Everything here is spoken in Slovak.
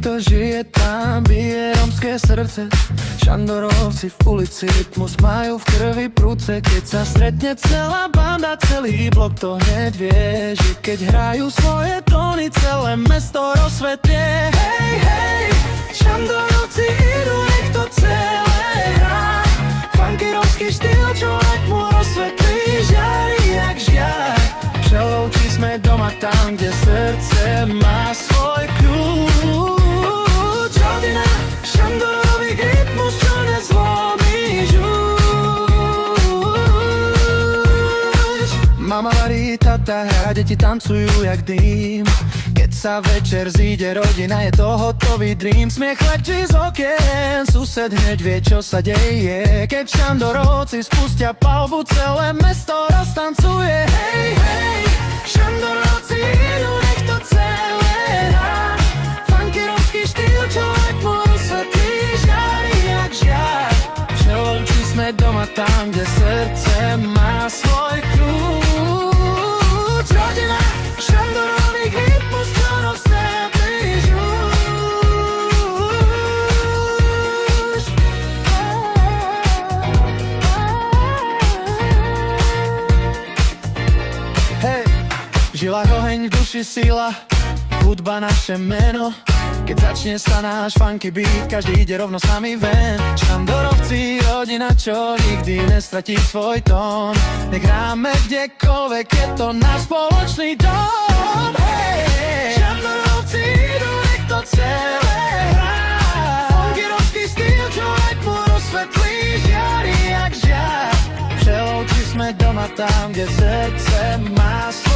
Kto žije tam, bije romské srdce. Šandorovci v ulici rytmus majú v krvi prúce. Keď sa stretne celá banda, celý blok to hneď vie, že keď hrajú svoje tóny, celé mesto rozsvetlie. Hej, hej, Šandorovci idú, nech to celé hrá. Funky romský štýl, čo letmu rozsvetlí, žiari jak žiar. Přelouči sme doma tam, kde srdce má svoj kľúč. Rodina Šandorových rytmus, čo nezlomíš už. Mama varí, tata hrá, deti tancujú jak dým. Keď sa večer zíde rodina, je to hotový dream. Smiech letí z okien, sused hneď vie, čo sa deje. Keď Šandorovci spustia palbu, celé mesto roztancuje. Hej, hej, Šandorovci idú, nech to celé hrá. Funky romský štýl, čo letmo rozsvetlí, žiari jak žiar. Přelouči sme doma tam, kde srdce má svoj kľúč. Rodina Šandorových rytmus, čo rozsvetlíš už. Hej, v žilách oheň, v duši sila, hudba naše meno. Keď začne sa náš funky beat, každý ide rovno s nami ven. Šandorovci, rodina, čo nikdy nestratí svoj tón. Nech hráme kdekoľvek, je to náš spoločný dom. Hej, Šandorovci idú, nech to celé hrá. Funky romský štýl, čo letmu rozsvetlí, žiari jak žiar. Přelouči sme doma tam, kde srdce má svoj